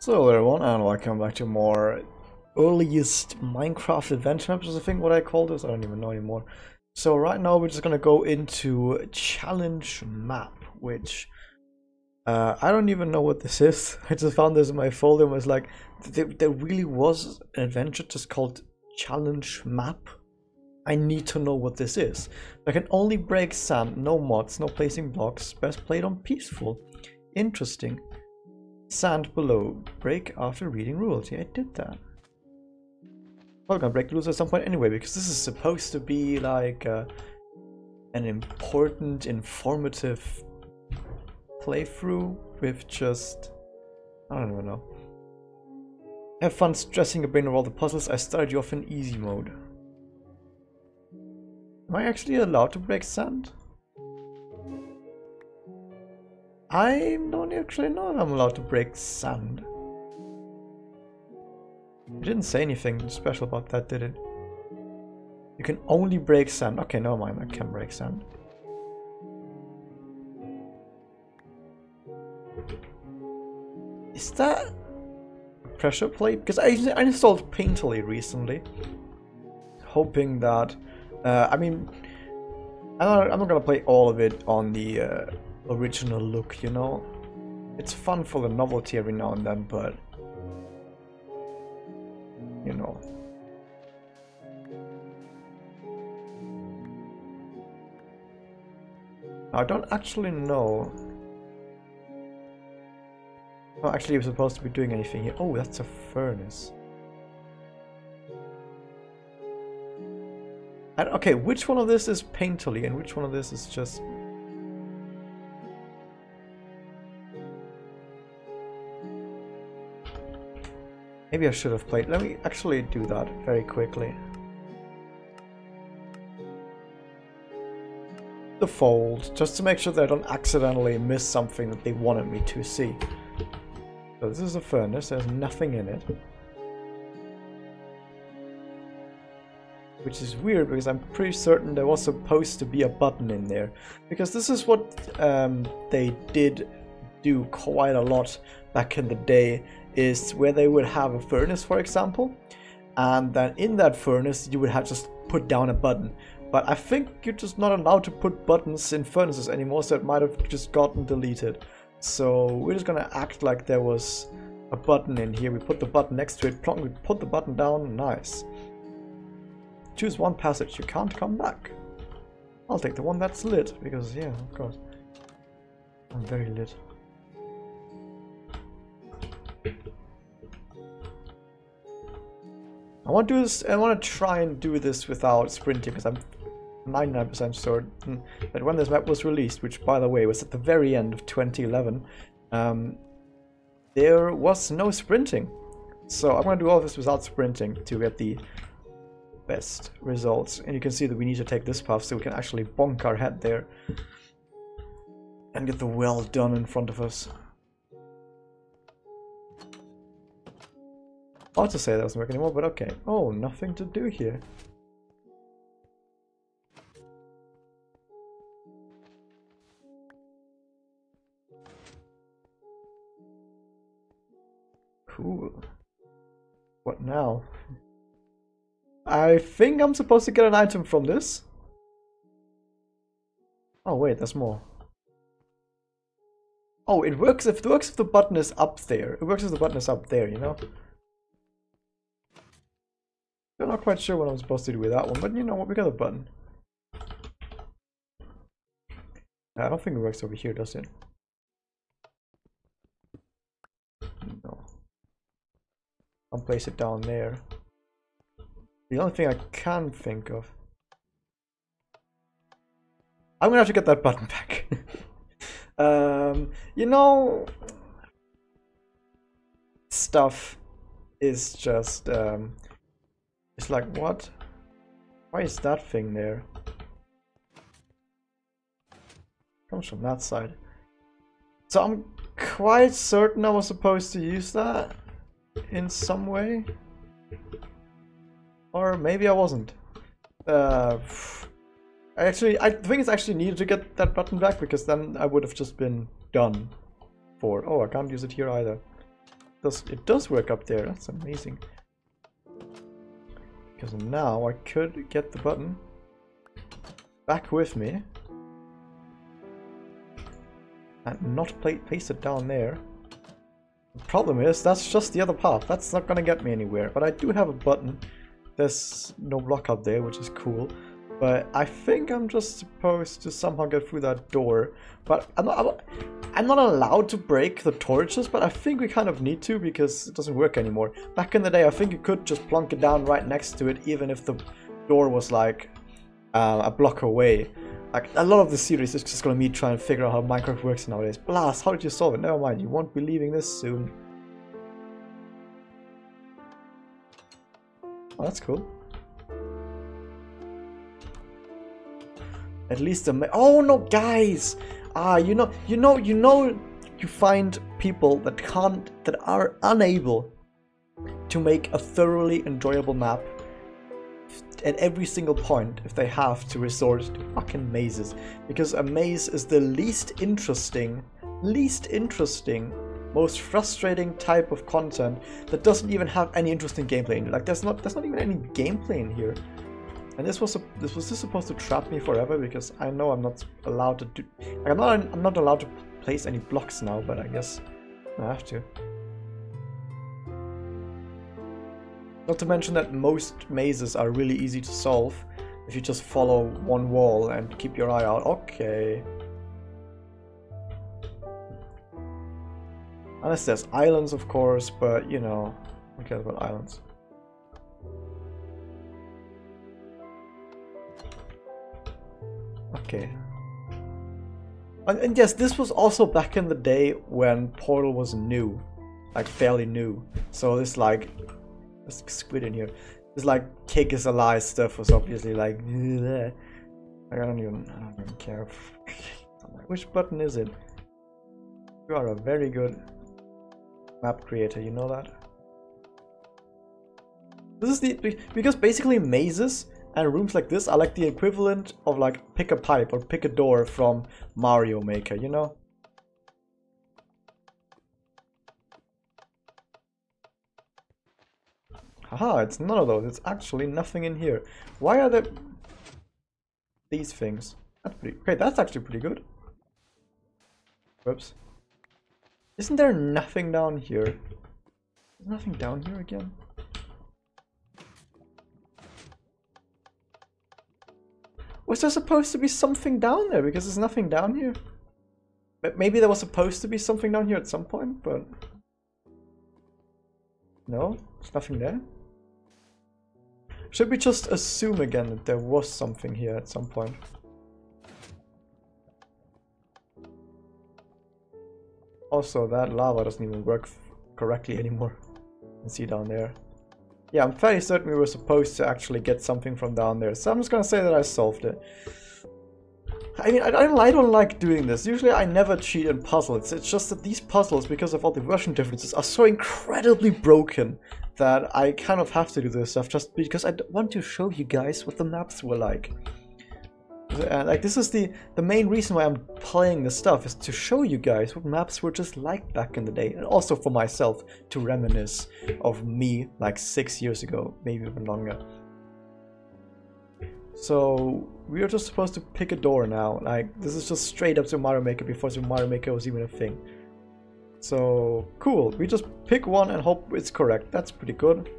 So hello everyone, and welcome back to more earliest Minecraft adventure maps, is I think what I call this. I don't even know anymore. So right now we're just gonna go into challenge map, which I don't even know what this is. I just found this in my folder and was like, there really was an adventure just called challenge map. I need to know what this is. I can only break sand, no mods, no placing blocks, best played on peaceful. Interesting. Sand below. Break after reading rules. Yeah, I did that. Well, I'm gonna break the rules at some point anyway, because this is supposed to be like an important, informative playthrough with just... I don't even know. Have fun stressing your brain over all the puzzles. I started you off in easy mode. Am I actually allowed to break sand? I don't actually know if I'm allowed to break sand. It didn't say anything special about that, did it? You can only break sand. Okay, never mind, I can break sand. Is that a pressure plate? Because I installed Painterly recently, hoping that... I mean, I'm not gonna play all of it on the original look, you know? It's fun for the novelty every now and then, but... you know. I don't actually know. Oh, actually, we're supposed to be doing anything here. Oh, that's a furnace. And, okay, which one of this is Painterly and which one of this is just... Maybe I should have played. Let me actually do that very quickly. The fold, just to make sure that I don't accidentally miss something that they wanted me to see. So this is a furnace, there's nothing in it. Which is weird because I'm pretty certain there was supposed to be a button in there. Because this is what they did do quite a lot back in the day, is where they would have a furnace, for example, and then in that furnace you would have just put down a button. But I think you're just not allowed to put buttons in furnaces anymore, so it might have just gotten deleted. So we're just gonna act like there was a button in here. We put the button next to it, plonk, we put the button down, nice. Choose one passage, you can't come back. I'll take the one that's lit, because yeah, of course. I'm very lit. I want to do this. I want to try and do this without sprinting, because I'm 99% sure that when this map was released, which by the way was at the very end of 2011, there was no sprinting. So I'm going to do all this without sprinting to get the best results. And you can see that we need to take this path so we can actually bonk our head there and get the well done in front of us. Hard to say that doesn't work anymore, but okay. Oh, nothing to do here. Cool. What now? I think I'm supposed to get an item from this. Oh wait, there's more. Oh, it works if the button is up there. It works if the button is up there, you know? I'm not quite sure what I'm supposed to do with that one, but you know what, we got a button. I don't think it works over here, does it? No. I'll place it down there. The only thing I can think of... I'm gonna have to get that button back. You know... Stuff is just... It's like, what? Why is that thing there? Comes from that side. So I'm quite certain I was supposed to use that in some way. Or maybe I wasn't. I think it's actually needed to get that button back, because then I would have just been done for. Oh, I can't use it here either. it does work up there. That's amazing. Because now I could get the button back with me and not place it down there. The problem is that's just the other path. That's not gonna get me anywhere. But I do have a button. There's no block up there, which is cool. But I think I'm just supposed to somehow get through that door. But I'm not allowed to break the torches, but I think we kind of need to because it doesn't work anymore. Back in the day, I think you could just plonk it down right next to it, even if the door was like a block away. Like, a lot of the series is just gonna me trying to figure out how Minecraft works nowadays. Blast, how did you solve it? Never mind, you won't be leaving this soon. Oh, that's cool. At least oh no, guys! You find people that are unable to make a thoroughly enjoyable map at every single point if they have to resort to fucking mazes. Because a maze is the least interesting, most frustrating type of content that doesn't even have any interesting gameplay in it. Like there's not even any gameplay in here. And this was this supposed to trap me forever? Because I know I'm not allowed to do. Like I'm not allowed to place any blocks now, but I guess I have to. Not to mention that most mazes are really easy to solve if you just follow one wall and keep your eye out. Okay. Unless there's islands, of course, but you know, who cares about islands? Okay. And yes, this was also back in the day when Portal was new. Like, fairly new. So this, like... There's squid in here. This, like, cake is a lie stuff was obviously like... I don't even care. Which button is it? You are a very good map creator, you know that? This is the... Because basically mazes... and rooms like this are like the equivalent of like pick a pipe or pick a door from Mario Maker, you know? Haha, it's none of those. It's actually nothing in here. Why are there these things? That's pretty... Okay, that's actually pretty good. Whoops. Isn't there nothing down here? Nothing down here again? Was there supposed to be something down there? Because there's nothing down here. Maybe there was supposed to be something down here at some point, but... No, there's nothing there. Should we just assume again that there was something here at some point? Also, that lava doesn't even work correctly anymore. You can see down there. Yeah, I'm fairly certain we were supposed to actually get something from down there, so I'm just gonna say that I solved it. I mean, I don't like doing this. Usually I never cheat in puzzles. It's just that these puzzles, because of all the version differences, are so incredibly broken that I kind of have to do this stuff just because I want to show you guys what the maps were like. Like, this is the main reason why I'm playing this stuff, is to show you guys what maps were just like back in the day, and also for myself to reminisce of me like 6 years ago, maybe even longer. So we are just supposed to pick a door now. Like, this is just straight up Super Mario Maker before Super Mario Maker was even a thing. So cool, we just pick one and hope it's correct. That's pretty good.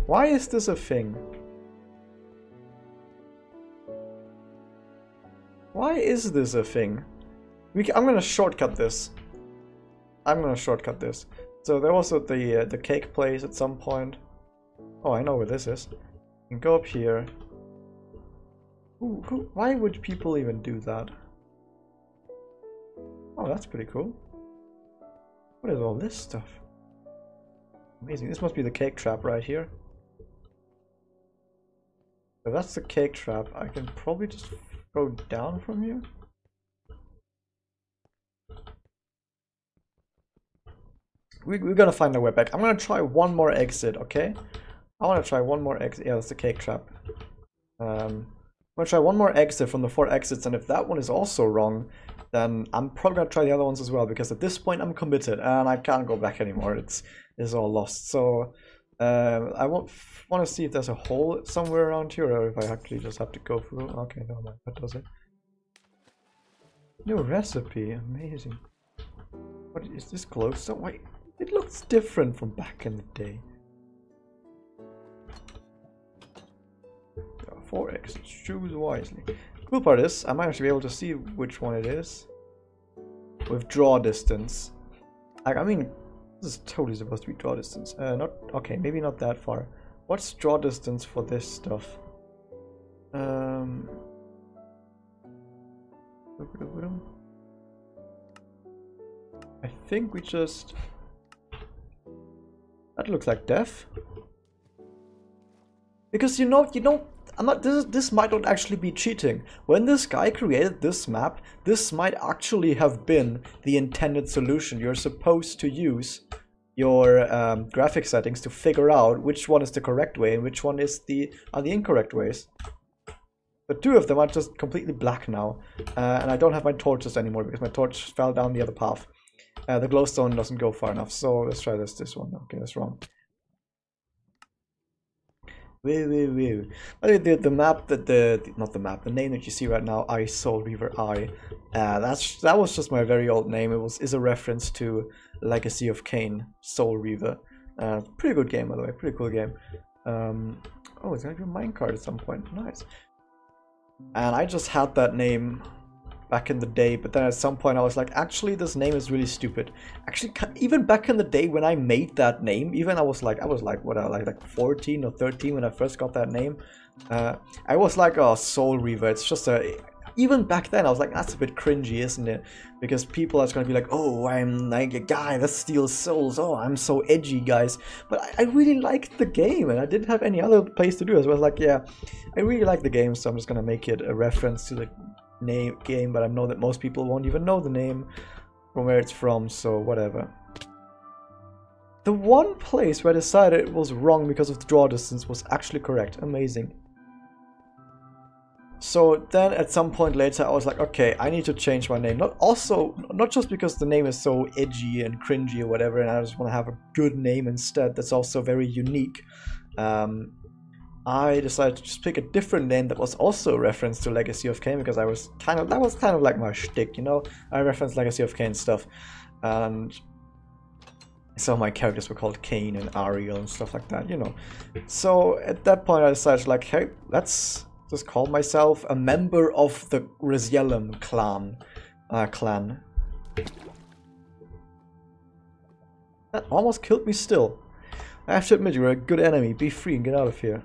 Why is this a thing? Why is this a thing? I'm gonna shortcut this. So there was the cake place at some point. Oh, I know where this is. You can go up here. Why would people even do that? Oh, that's pretty cool. What is all this stuff? Amazing. This must be the cake trap right here. If that's the cake trap, I can probably just go down from here. We're gonna find our way back. I'm gonna try one more exit, okay? I wanna try one more exit. Yeah, that's the cake trap. I'm gonna try one more exit from the 4 exits, and if that one is also wrong, then I'm probably gonna try the other ones as well, because at this point I'm committed and I can't go back anymore. It's all lost. So I want to see if there's a hole somewhere around here, or if I actually just have to go through. Okay, never mind. That does it. New recipe, amazing. What is this glowstone? Wait, it looks different from back in the day. 4x, choose wisely. Cool part is, I might actually be able to see which one it is. With draw distance. Like, I mean, this is totally supposed to be draw distance. Not, okay, maybe not that far. What's draw distance for this stuff? I think we just... That looks like death. Because you know, I'm not. This might not actually be cheating. When this guy created this map, this might actually have been the intended solution. You're supposed to use your graphic settings to figure out which one is the correct way and which one is are the incorrect ways. But two of them are just completely black now, and I don't have my torches anymore because my torch fell down the other path. The glowstone doesn't go far enough, so let's try this one. Okay, that's wrong. The map not the map, the name that you see right now, Soul Reaver I. That was just my very old name. Is a reference to Legacy of Kain, Soul Reaver. Pretty good game, by the way. Pretty cool game. Oh, it's gonna be a minecart at some point. Nice. And I just had that name back in the day, but then at some point I was like, actually this name is really stupid. Actually, even back in the day when I made that name, even I was like what, like 14 or 13 when I first got that name. I was like, oh, Soul Reaver, it's just even back then I was like, that's a bit cringy, isn't it? Because people are gonna be like, oh, I'm like a guy that steals souls, oh, I'm so edgy, guys. But I really liked the game and I didn't have any other place to do it, so I was like, yeah, I really like the game, so I'm just gonna make it a reference to the game, but I know that most people won't even know the name from where it's from, so whatever. The one place where I decided it was wrong because of the draw distance was actually correct. Amazing. So then at some point later I was like, okay, I need to change my name. Not just because the name is so edgy and cringy or whatever, and I just want to have a good name instead that's also very unique. I decided to just pick a different name that was also a reference to Legacy of Kain, because that was kind of like my shtick, you know. I referenced Legacy of Kain stuff, and some of my characters were called Kain and Ariel and stuff like that, you know. So at that point I decided, like, hey, let's just call myself a member of the Resyelam clan. That almost killed me still. I have to admit, you're a good enemy. Be free and get out of here.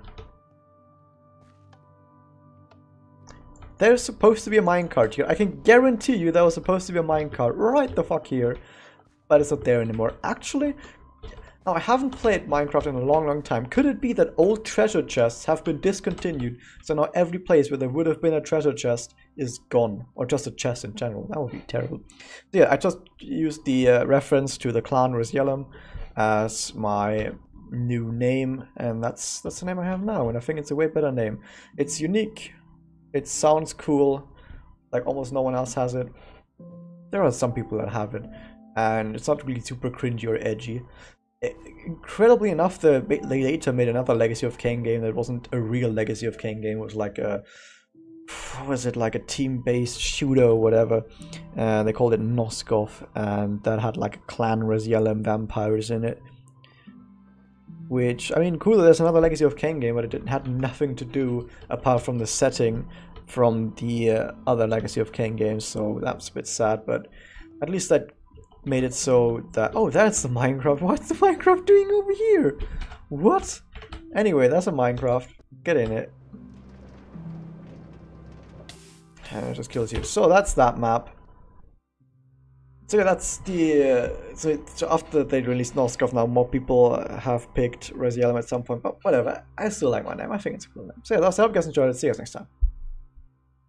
There's supposed to be a minecart here. I can guarantee you there was supposed to be a minecart right the fuck here. But it's not there anymore. Actually, now I haven't played Minecraft in a long time. Could it be that old treasure chests have been discontinued? So now every place where there would have been a treasure chest is gone. Or just a chest in general. That would be terrible. So yeah, I just used the reference to the clan Resyelam as my new name. And that's the name I have now. And I think it's a way better name. It's unique. It sounds cool, like almost no one else has it. There are some people that have it, and it's not really super cringy or edgy. Incredibly enough, they later made another Legacy of Kain game that wasn't a real Legacy of Kain game. It was like a, what was it, like a team-based shooter or whatever. They called it Noskov, and that had like a clan Resyelam vampires in it. Which, I mean, cool that there's another Legacy of Kain game, but it had nothing to do apart from the setting from the other Legacy of Kain games, so that's a bit sad, but at least that made it so that... Oh, that's the Minecraft. What's the Minecraft doing over here? What? Anyway, that's a Minecraft. Get in it. And it just kills you. So that's that map. So yeah, that's the so after they released Noskov, now more people have picked Resyelam at some point, but whatever. I still like my name. I think it's a cool name. So yeah, that's it. I hope you guys enjoyed it. See you guys next time.